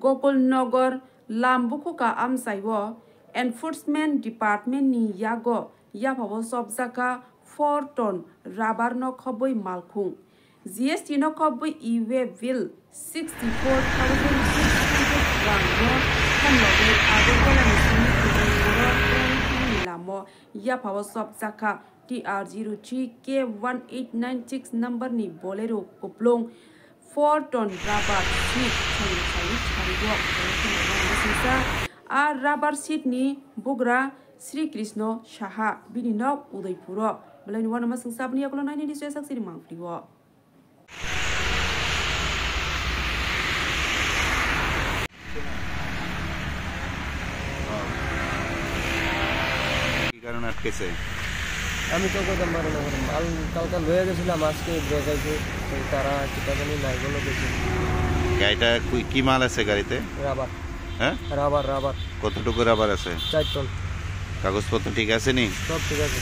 Gopalnagar Lambukuka Amsaiwo Enforcement Department ni yago yaphawo sobjaka 4 ton rubber no khoboi malkhung GST no khoboi e-way bill 64,600 rang no khanlogoi agogola ni lamo yaphawo sobjaka TR03K1896 number ni bolero kuplong 4 ton rubber sheet a rubber sheet ni bugra Sri Krishna Shaha bini nok Udaipuro belai nuwa nama sengsa bni akulo nai ni suya saksi di mangfriwo কি কারণে আটকেছে আমি তো কইতাম পারি না মাল কালকে লয়ে গেছিলাম আজকে ব্রেক আইছে তারা কিটা জানি নাই বলে গেছে গাড়িটা কি মাল আছে গাড়িতে রাবার হ্যাঁ রাবার কতটুকু রাবার আছে 4 টন কাগজপত্র ঠিক আছে নি সব ঠিক আছে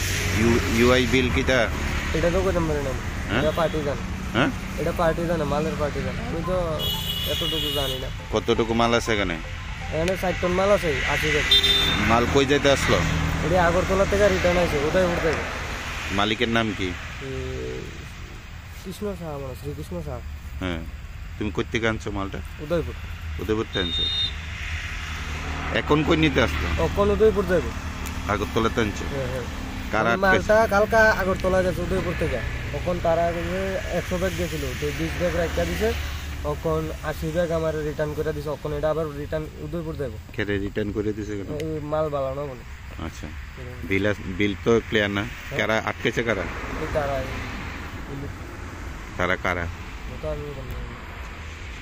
ইউআই বিল কিটা এটা তো কইতাম পারি না এটা পার্টি জান হ্যাঁ এটা পার্টি জান মালের পার্টি জান আমি তো এতটুকু জানি না কতটুকু মাল আছে এখানে 4 টন মাল আছে 80 টাকা মাল কই যাইতে আসলো এটা আগরতলা থেকে রিটার্ন আইছে উদয়পুর থেকে মালিকের নাম কি কৃষ্ণ সাহা মানে শ্রীকৃষ্ণ সাহা হ্যাঁ তুমি কই থেকে আনছো মালটা উদয়পুর থেকে আনছো এখন কই নিতে আসলো কোন উদয়পুর যাবে আগরতলাতে আনছো হ্যাঁ কারা মালটা কালকা আগরতলা গেছে উদয়পুর থেকে তখন তারা 100 ব্যাগ গেছিল তো 20 ব্যাগ রাখা দিছে তখন 80 ব্যাগ আমার রিটার্ন করে দিছে তখন এটা আবার রিটার্ন উদয়পুর দেব কেটে রিটার্ন করে দিছে কেন এই মাল বালানো বলে আচ্ছা বিল তো ক্লিয়ার না কারা আটকেছে কারা তারা কারা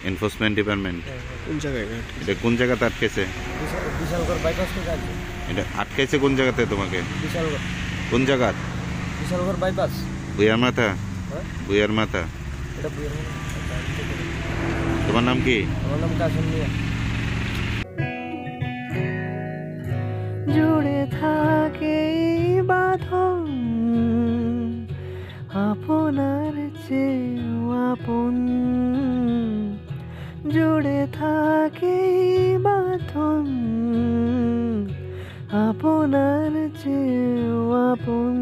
এনফোর্সমেন্ট ডিপার্টমেন্ট কোন জায়গায় এটা কোন জায়গাতে আটকেছে বিশালগড় বাইপাস থেকে আছে এটা আটকেছে কোন জায়গাতে তোমাকে বিশালগড় কোন জায়গা বিশালগড় বাইপাস বুয়ার মাথা বুয়ার মাথা এটা বুয়ার মাথা তোমার নাম কি আমার নাম কাশিম মিয়া জুড়ে থাকে বাঁধন আপনার চেয়েও আপন জুড়ে থাকে বাঁধন আপনার চেয়েও আপন